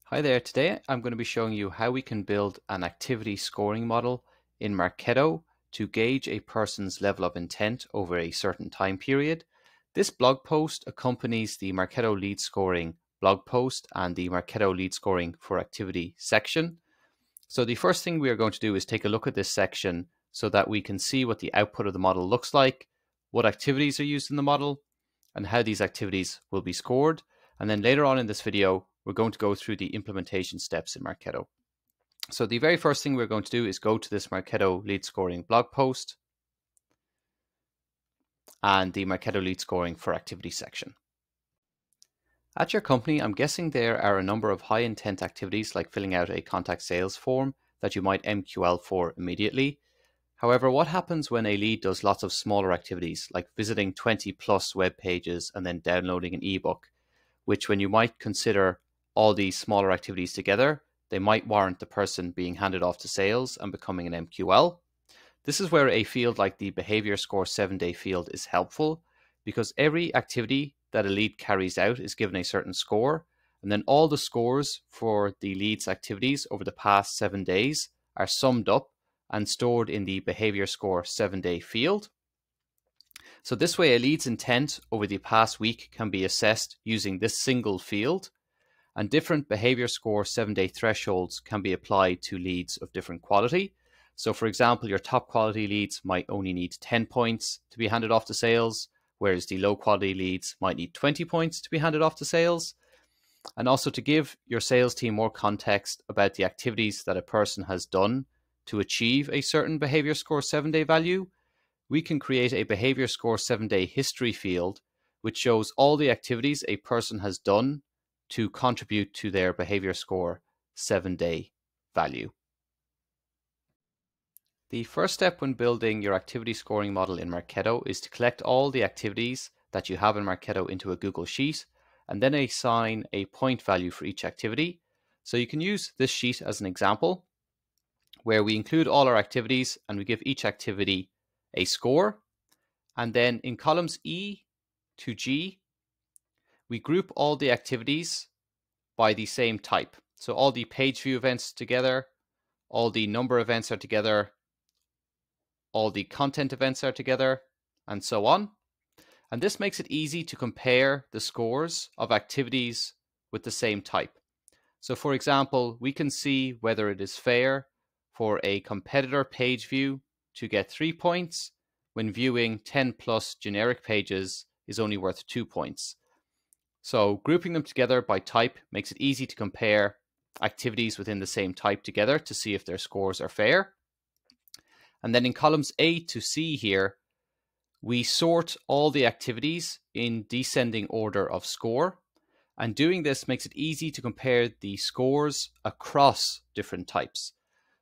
Hi there, today I'm going to be showing you how we can build an activity scoring model in Marketo to gauge a person's level of intent over a certain time period. This blog post accompanies the Marketo lead scoring blog post and the Marketo lead scoring for activity section. So the first thing we are going to do is take a look at this section so that we can see what the output of the model looks like, what activities are used in the model, and how these activities will be scored. And then later on in this video, we're going to go through the implementation steps in Marketo. So the very first thing we're going to do is go to this Marketo lead scoring blog post and the Marketo lead scoring for activity section. At your company, I'm guessing there are a number of high intent activities like filling out a contact sales form that you might MQL for immediately. However, what happens when a lead does lots of smaller activities like visiting 20 plus web pages and then downloading an ebook, which when you might consider all these smaller activities together, they might warrant the person being handed off to sales and becoming an MQL. This is where a field like the behavior score 7-day field is helpful, because every activity that a lead carries out is given a certain score, and then all the scores for the lead's activities over the past 7 days are summed up and stored in the behavior score 7-day field. So this way a lead's intent over the past week can be assessed using this single field, and different behavior score 7-day thresholds can be applied to leads of different quality. So for example, your top quality leads might only need 10 points to be handed off to sales, whereas the low quality leads might need 20 points to be handed off to sales. And also to give your sales team more context about the activities that a person has done to achieve a certain behavior score 7-day value, we can create a behavior score 7-day history field, which shows all the activities a person has done to contribute to their behavior score 7-day value. The first step when building your activity scoring model in Marketo is to collect all the activities that you have in Marketo into a Google Sheet and then assign a point value for each activity. So you can use this sheet as an example where we include all our activities and we give each activity a score. And then in columns E to G, we group all the activities by the same type. So all the page view events together, all the number events are together, all the content events are together, and so on. And this makes it easy to compare the scores of activities with the same type. So for example, we can see whether it is fair for a competitor page view to get 3 points when viewing 10 plus generic pages is only worth 2 points. So grouping them together by type makes it easy to compare activities within the same type together to see if their scores are fair. And then in columns A to C here, we sort all the activities in descending order of score. And doing this makes it easy to compare the scores across different types.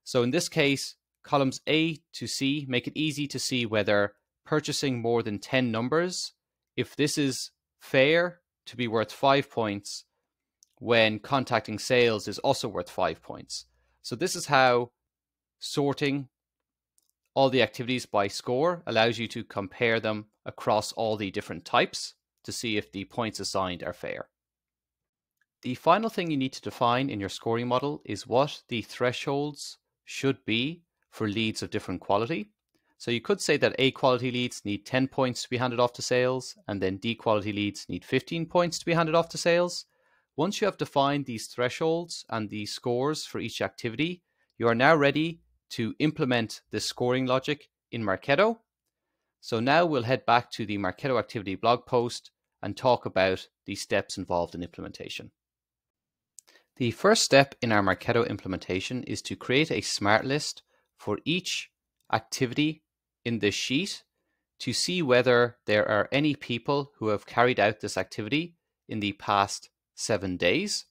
So in this case, columns A to C make it easy to see whether purchasing more than 10 numbers, if this is fair to be worth 5 points, when contacting sales is also worth 5 points. So this is how sorting all the activities by score allows you to compare them across all the different types to see if the points assigned are fair. The final thing you need to define in your scoring model is what the thresholds should be for leads of different quality. So you could say that A quality leads need 10 points to be handed off to sales, and then D quality leads need 15 points to be handed off to sales. Once you have defined these thresholds and the scores for each activity, you are now ready to implement this scoring logic in Marketo. So now we'll head back to the Marketo activity blog post and talk about the steps involved in implementation. The first step in our Marketo implementation is to create a smart list for each activity in this sheet to see whether there are any people who have carried out this activity in the past 7 days.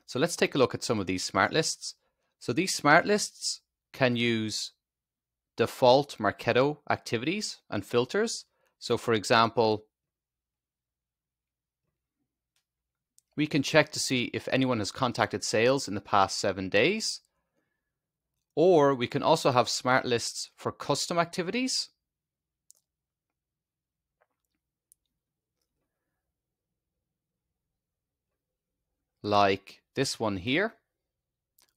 So let's take a look at some of these smart lists. So these smart lists can use default Marketo activities and filters. So for example, we can check to see if anyone has contacted sales in the past 7 days. Or we can also have smart lists for custom activities. like this one here,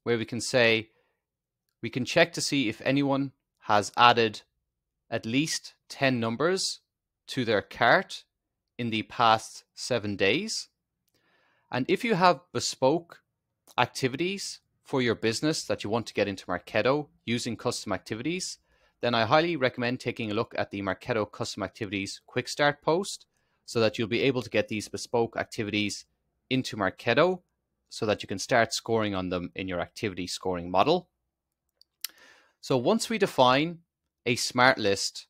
where we can say, we can check to see if anyone has added at least 10 numbers to their cart in the past 7 days. And if you have bespoke activities for your business that you want to get into Marketo using custom activities, then I highly recommend taking a look at the Marketo Custom Activities Quick Start post so that you'll be able to get these bespoke activities into Marketo so that you can start scoring on them in your activity scoring model. So once we define a smart list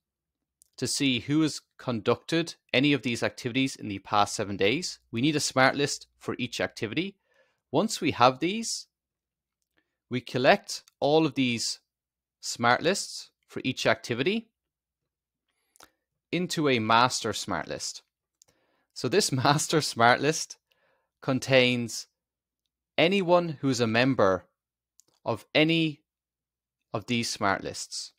to see who has conducted any of these activities in the past 7 days, we need a smart list for each activity. Once we have these, we collect all of these smart lists for each activity into a master smart list. So this master smart list contains anyone who is a member of any of these smart lists.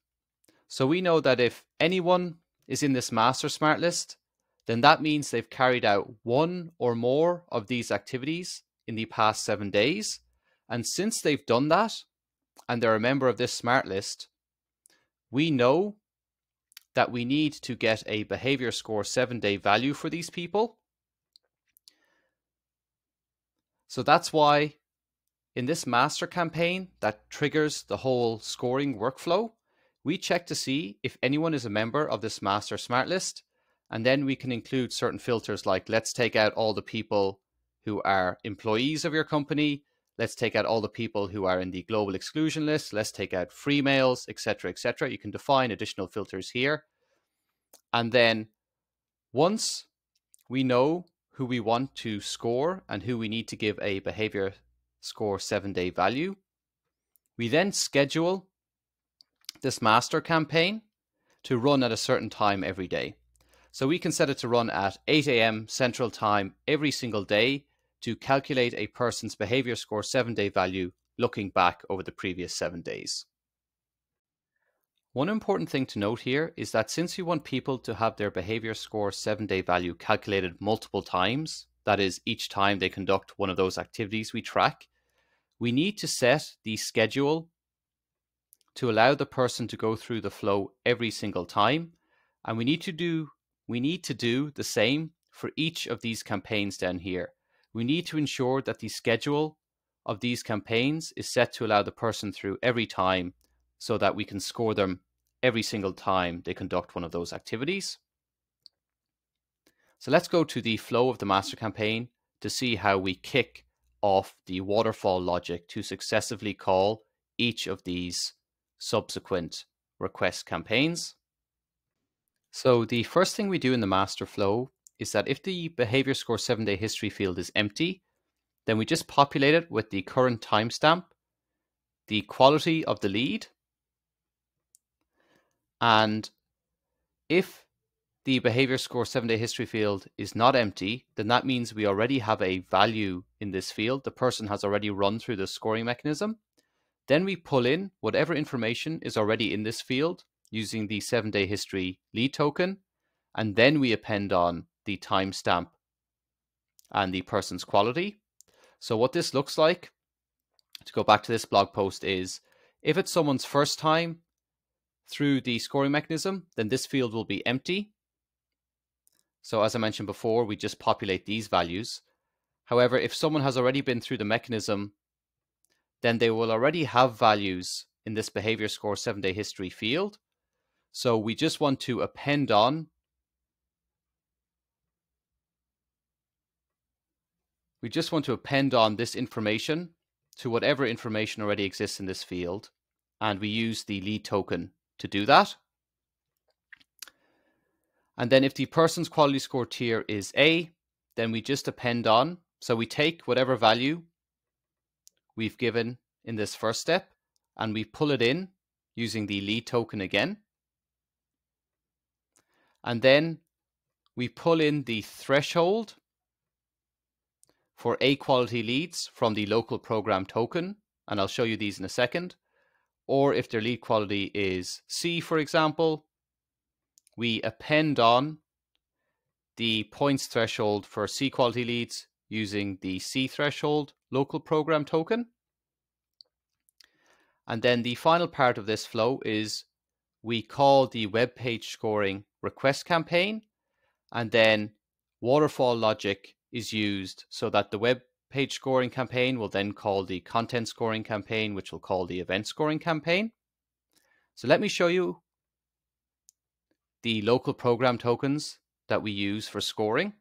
So we know that if anyone is in this master smart list, then that means they've carried out one or more of these activities in the past 7 days. And since they've done that, and they're a member of this smart list, we know that we need to get a behavior score 7-day value for these people. So that's why in this master campaign that triggers the whole scoring workflow, we check to see if anyone is a member of this master smart list, and then we can include certain filters like, let's take out all the people who are employees of your company, let's take out all the people who are in the global exclusion list, let's take out free mails, etc., etc. You can define additional filters here. And then once we know who we want to score and who we need to give a behavior score 7-day value, we then schedule this master campaign to run at a certain time every day. So we can set it to run at 8 a.m. Central Time every single day to calculate a person's behavior score 7-day value looking back over the previous 7 days. One important thing to note here is that since we want people to have their behavior score 7-day value calculated multiple times, that is, each time they conduct one of those activities we track, we need to set the schedule to allow the person to go through the flow every single time. And we need to do the same for each of these campaigns down here. We need to ensure that the schedule of these campaigns is set to allow the person through every time so that we can score them every single time they conduct one of those activities. So let's go to the flow of the master campaign to see how we kick off the waterfall logic to successively call each of these subsequent request campaigns. So the first thing we do in the master flow is that if the behavior score 7-day history field is empty, then we just populate it with the current timestamp, the quality of the lead, and if the behavior score 7-day history field is not empty, then that means we already have a value in this field. The person has already run through the scoring mechanism. Then we pull in whatever information is already in this field using the 7-day history lead token, and then we append on the timestamp and the person's quality. So what this looks like, to go back to this blog post, is if it's someone's first time through the scoring mechanism, then this field will be empty. So as I mentioned before, we just populate these values. However, if someone has already been through the mechanism, then they will already have values in this behavior score 7-day history field. So we just want to append on this information to whatever information already exists in this field, and we use the lead token to do that. And then if the person's quality score tier is A, then we just append on. So we take whatever value we've given in this first step and we pull it in using the lead token again. And then we pull in the threshold for A quality leads from the local program token, and I'll show you these in a second. Or if their lead quality is C, for example, we append on the points threshold for C quality leads using the C threshold local program token. And then the final part of this flow is we call the web page scoring request campaign, and then waterfall logic is used so that the web page scoring campaign will then call the content scoring campaign, which will call the event scoring campaign. So let me show you the local program tokens that we use for scoring.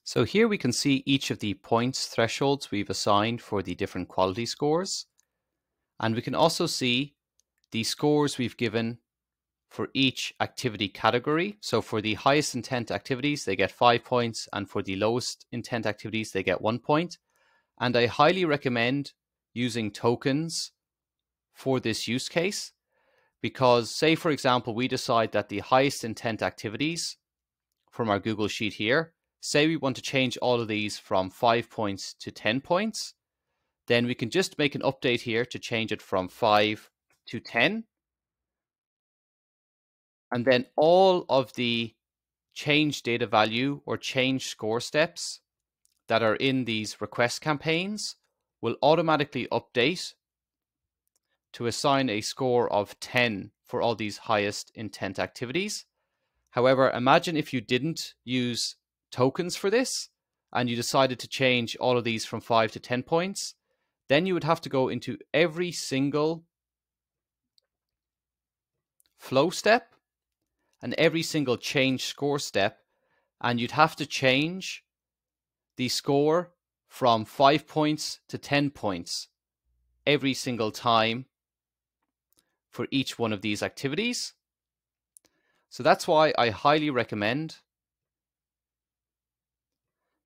So here we can see each of the points thresholds we've assigned for the different quality scores. And we can also see the scores we've given for each activity category. So for the highest intent activities, they get 5 points, and for the lowest intent activities, they get 1 point. And I highly recommend using tokens for this use case, because say, for example, we decide that the highest intent activities from our Google Sheet here, say we want to change all of these from 5 points to 10 points, then we can just make an update here to change it from 5 to 10. And then all of the change data value or change score steps that are in these request campaigns will automatically update to assign a score of 10 for all these highest intent activities. However, imagine if you didn't use tokens for this and you decided to change all of these from 5 to 10 points, then you would have to go into every single flow step and every single change score step, and you'd have to change the score from 5 points to 10 points every single time for each one of these activities. So that's why I highly recommend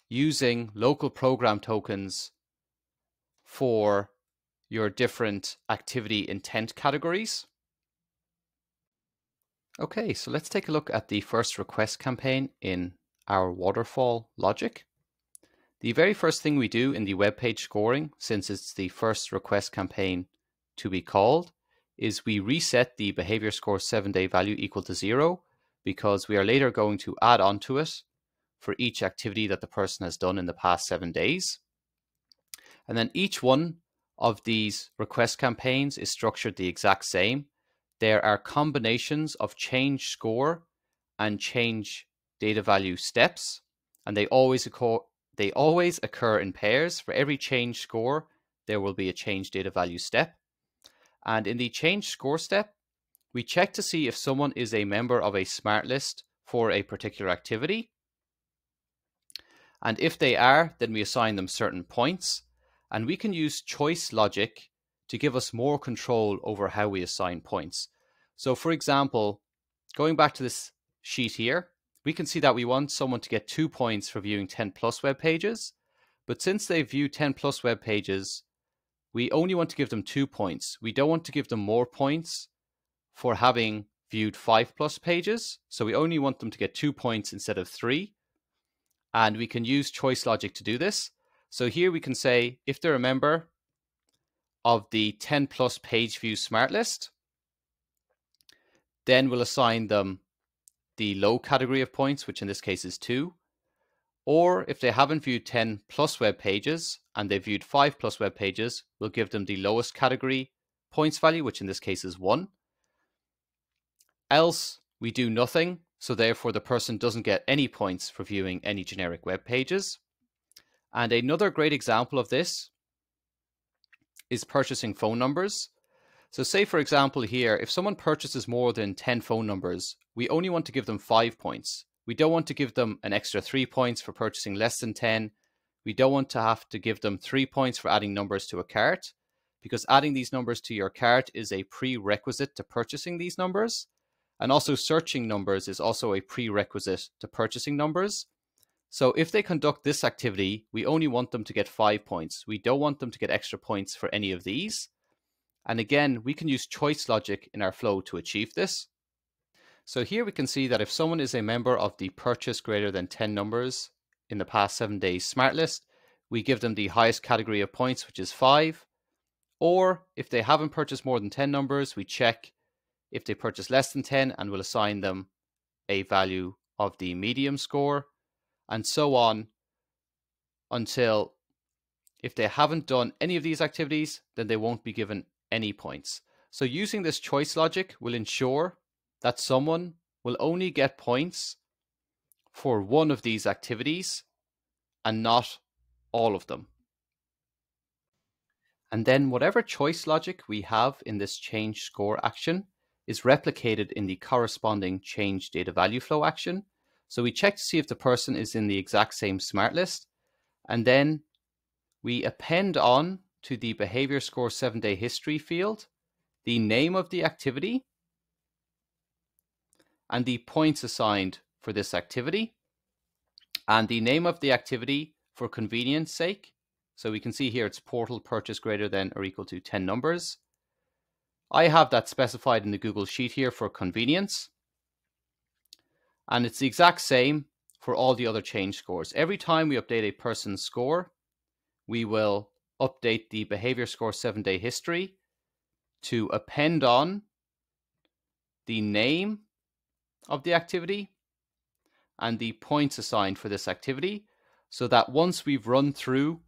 using local program tokens for your different activity intent categories. Okay, so let's take a look at the first request campaign in our waterfall logic. The very first thing we do in the web page scoring, since it's the first request campaign to be called, is we reset the behavior score 7-day value equal to 0, because we are later going to add on to it for each activity that the person has done in the past 7 days. And then each one of these request campaigns is structured the exact same. There are combinations of change score and change data value steps, and they always occur in pairs. For every change score, there will be a change data value step. And in the change score step, we check to see if someone is a member of a smart list for a particular activity. And if they are, then we assign them certain points. And we can use choice logic to give us more control over how we assign points. So for example, going back to this sheet here, we can see that we want someone to get 2 points for viewing 10 plus web pages. But since they view 10 plus web pages, we only want to give them 2 points. We don't want to give them more points for having viewed 5 plus pages. So we only want them to get 2 points instead of 3. And we can use choice logic to do this. So here we can say if they're a member of the 10 plus page view smart list, then we'll assign them the low category of points, which in this case is 2. Or if they haven't viewed 10 plus web pages and they've viewed 5 plus web pages, we'll give them the lowest category points value, which in this case is 1. Else we do nothing, so therefore the person doesn't get any points for viewing any generic web pages. And another great example of this is purchasing phone numbers. So say, for example, here, if someone purchases more than 10 phone numbers, we only want to give them 5 points. We don't want to give them an extra 3 points for purchasing less than 10. We don't want to have to give them 3 points for adding numbers to a cart, because adding these numbers to your cart is a prerequisite to purchasing these numbers. And also searching numbers is also a prerequisite to purchasing numbers. So if they conduct this activity, we only want them to get 5 points. We don't want them to get extra points for any of these. And again, we can use choice logic in our flow to achieve this. So here we can see that if someone is a member of the purchase greater than 10 numbers in the past 7 days smart list, we give them the highest category of points, which is 5. Or if they haven't purchased more than 10 numbers, we check if they purchase less than 10 and we'll assign them a value of the medium score, and so on until if they haven't done any of these activities, then they won't be given any points. So using this choice logic will ensure that someone will only get points for one of these activities and not all of them. And then whatever choice logic we have in this change score action is replicated in the corresponding change data value flow action. So we check to see if the person is in the exact same smart list, and then we append on to the behavior score 7-day history field the name of the activity and the points assigned for this activity, and the name of the activity for convenience sake. So we can see here it's portal purchase greater than or equal to 10 numbers. I have that specified in the Google Sheet here for convenience. And it's the exact same for all the other change scores. Every time we update a person's score, we will update the behavior score 7-day history to append on the name of the activity and the points assigned for this activity, so that once we've run through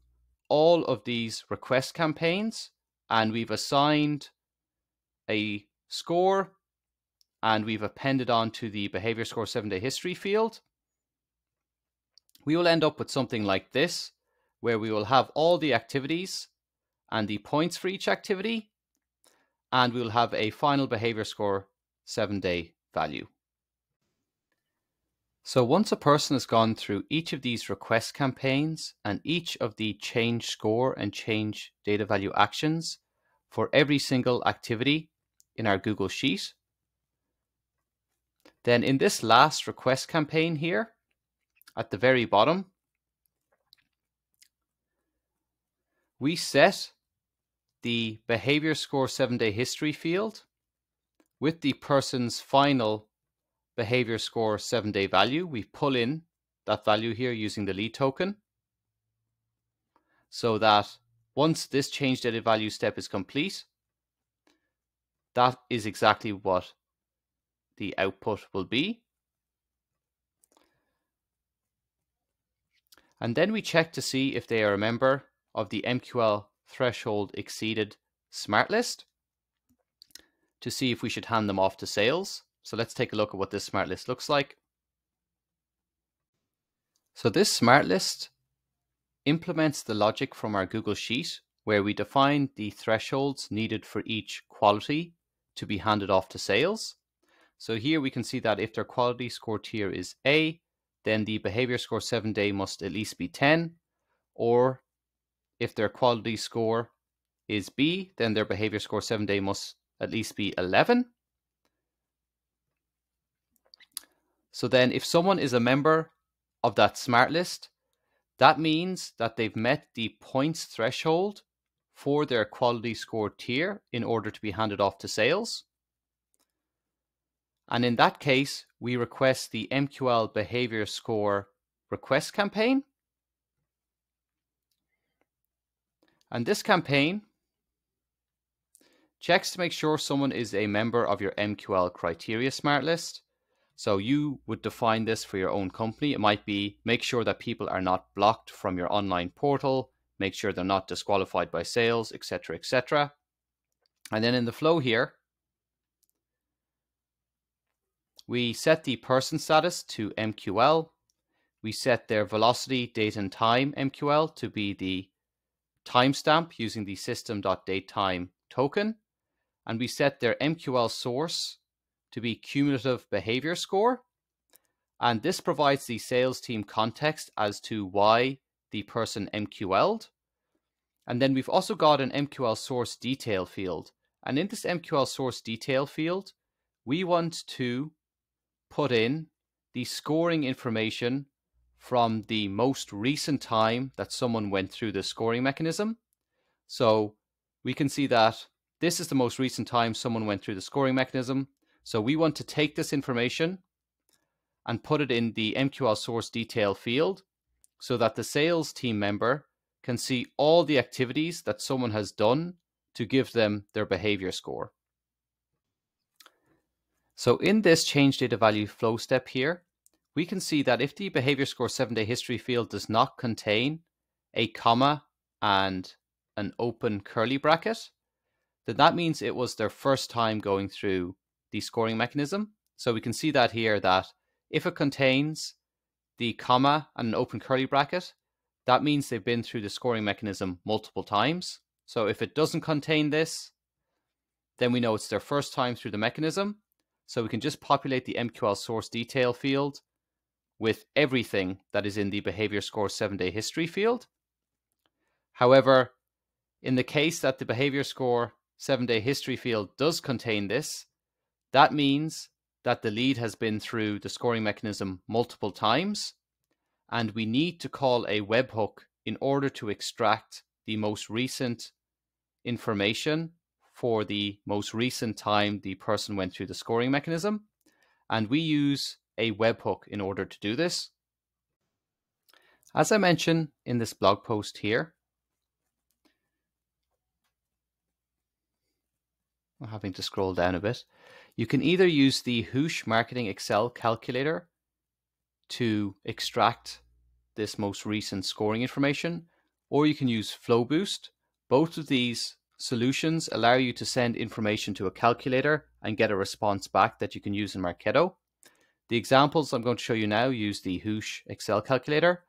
all of these request campaigns and we've assigned a score and we've appended on to the behavior score 7-day history field, we will end up with something like this, where we will have all the activities and the points for each activity, and we will have a final behavior score 7-day value. So once a person has gone through each of these request campaigns and each of the change score and change data value actions for every single activity in our Google Sheet, then in this last request campaign here at the very bottom, we set the behavior score 7-day history field with the person's final behavior score 7-day value. We pull in that value here using the lead token, so that once this change data value step is complete, that is exactly what the output will be. And then we check to see if they are a member of the MQL threshold exceeded smart list to see if we should hand them off to sales. So let's take a look at what this smart list looks like. So this smart list implements the logic from our Google Sheet, where we define the thresholds needed for each quality to be handed off to sales. So here we can see that if their quality score tier is A, then the behavior score 7-day must at least be 10, or if their quality score is B, then their behavior score 7-day must at least be 11. So then if someone is a member of that smart list, that means that they've met the points threshold for their quality score tier in order to be handed off to sales. And in that case, we request the MQL behavior score request campaign. And this campaign checks to make sure someone is a member of your MQL criteria smart list. So you would define this for your own company. It might be make sure that people are not blocked from your online portal, make sure they're not disqualified by sales, etc., etc. And then in the flow here, we set the person status to MQL. We set their velocity, date, and time MQL to be the timestamp using the system.datetime token. And we set their MQL source to be cumulative behavior score. And this provides the sales team context as to why the person MQL'd. And then we've also got an MQL source detail field. And in this MQL source detail field, we want to put in the scoring information from the most recent time that someone went through the scoring mechanism. So we can see that this is the most recent time someone went through the scoring mechanism. So we want to take this information and put it in the MQL source detail field so that the sales team member can see all the activities that someone has done to give them their behavior score. So in this change data value flow step here, we can see that if the behavior score 7-day history field does not contain a comma and an open curly bracket, then that means it was their first time going through the scoring mechanism. So we can see that here, that if it contains the comma and an open curly bracket, that means they've been through the scoring mechanism multiple times. So if it doesn't contain this, then we know it's their first time through the mechanism. So we can just populate the MQL source detail field with everything that is in the behavior score 7-day history field. However, in the case that the behavior score 7-day history field does contain this, that means that the lead has been through the scoring mechanism multiple times, and we need to call a webhook in order to extract the most recent information for the most recent time the person went through the scoring mechanism. And we use a webhook in order to do this. As I mentioned in this blog post here, I'm having to scroll down a bit. You can either use the Whoosh Marketing Excel calculator to extract this most recent scoring information, or you can use FlowBoost. Both of these solutions allow you to send information to a calculator and get a response back that you can use in Marketo. The examples I'm going to show you now use the Whoosh Excel calculator.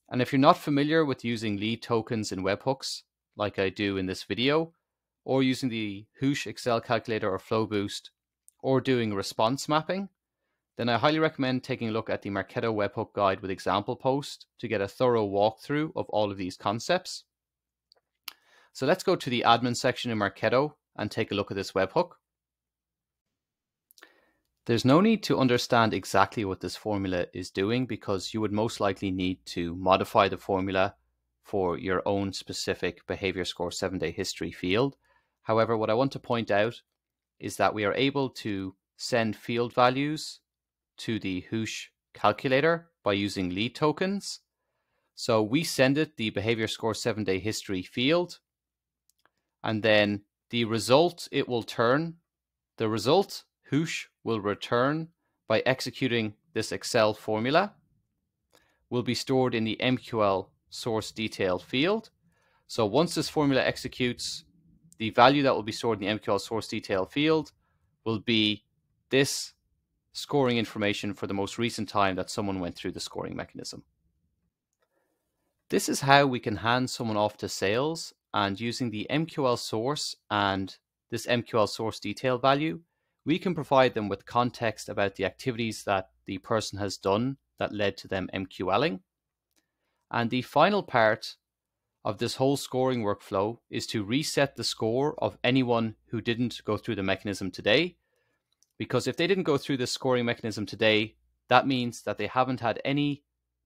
And if you're not familiar with using lead tokens in webhooks, like I do in this video, or using the Whoosh Excel calculator or FlowBoost, or doing response mapping, then I highly recommend taking a look at the Marketo webhook guide with example post to get a thorough walkthrough of all of these concepts. So let's go to the admin section in Marketo and take a look at this webhook. There's no need to understand exactly what this formula is doing, because you would most likely need to modify the formula for your own specific behavior score 7-day history field. However, what I want to point out is that we are able to send field values to the Whoosh calculator by using lead tokens. So we send it the behavior score 7-day history field, and then the result it will turn, the result Whoosh will return by executing this Excel formula, will be stored in the MQL source detail field. So once this formula executes, the value that will be stored in the MQL source detail field will be this scoring information for the most recent time that someone went through the scoring mechanism. This is how we can hand someone off to sales, and using the MQL source and this MQL source detail value, we can provide them with context about the activities that the person has done that led to them MQLing. And the final part of this whole scoring workflow is to reset the score of anyone who didn't go through the mechanism today. Because if they didn't go through the scoring mechanism today, that means that they haven't had any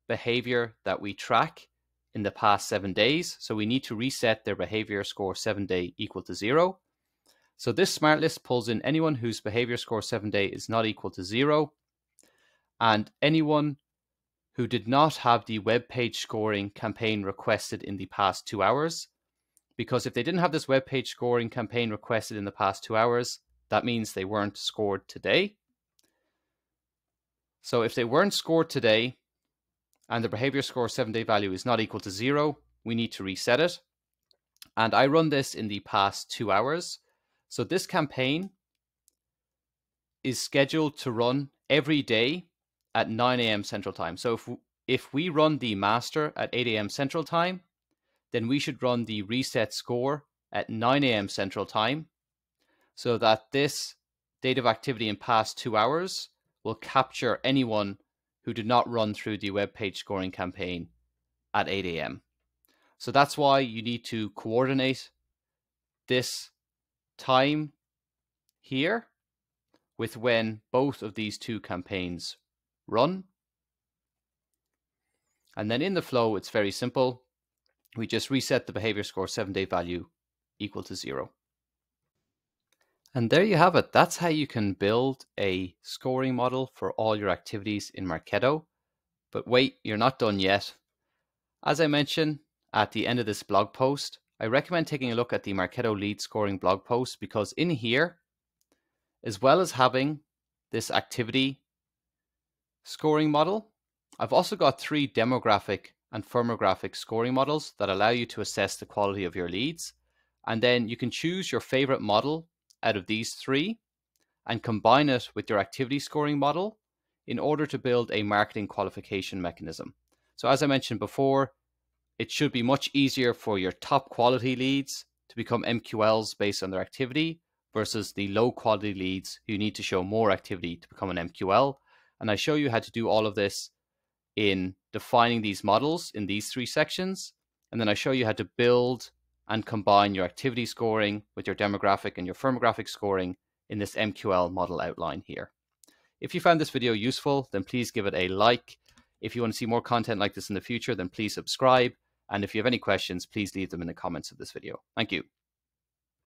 behavior that we track in the past 7 days. So we need to reset their behavior score 7-day equal to 0. So this smart list pulls in anyone whose behavior score 7-day is not equal to 0, and anyone who did not have the web page scoring campaign requested in the past 2 hours. Because if they didn't have this web page scoring campaign requested in the past 2 hours, that means they weren't scored today. So if they weren't scored today and the behavior score 7-day value is not equal to 0, we need to reset it. And I run this in the past 2 hours. So this campaign is scheduled to run every day at 9 a.m. Central Time. So if we run the master at 8 a.m. Central Time, then we should run the reset score at 9 a.m. Central Time, so that this date of activity in past 2 hours will capture anyone who did not run through the web page scoring campaign at 8 a.m. So that's why you need to coordinate this time here with when both of these two campaigns run. And then in the flow, it's very simple. We just reset the behavior score 7-day value equal to 0. And there you have it. That's how you can build a scoring model for all your activities in Marketo. But wait, you're not done yet. As I mentioned at the end of this blog post, I recommend taking a look at the Marketo lead scoring blog post, because in here, as well as having this activity scoring model, I've also got 3 demographic and firmographic scoring models that allow you to assess the quality of your leads. And then you can choose your favorite model out of these three and combine it with your activity scoring model in order to build a marketing qualification mechanism. So as I mentioned before, it should be much easier for your top quality leads to become MQLs based on their activity versus the low quality leads who need to show more activity to become an MQL. And I show you how to do all of this in defining these models in these three sections. And then I show you how to build and combine your activity scoring with your demographic and your firmographic scoring in this MQL model outline here. If you found this video useful, then please give it a like. If you want to see more content like this in the future, then please subscribe. And if you have any questions, please leave them in the comments of this video. Thank you.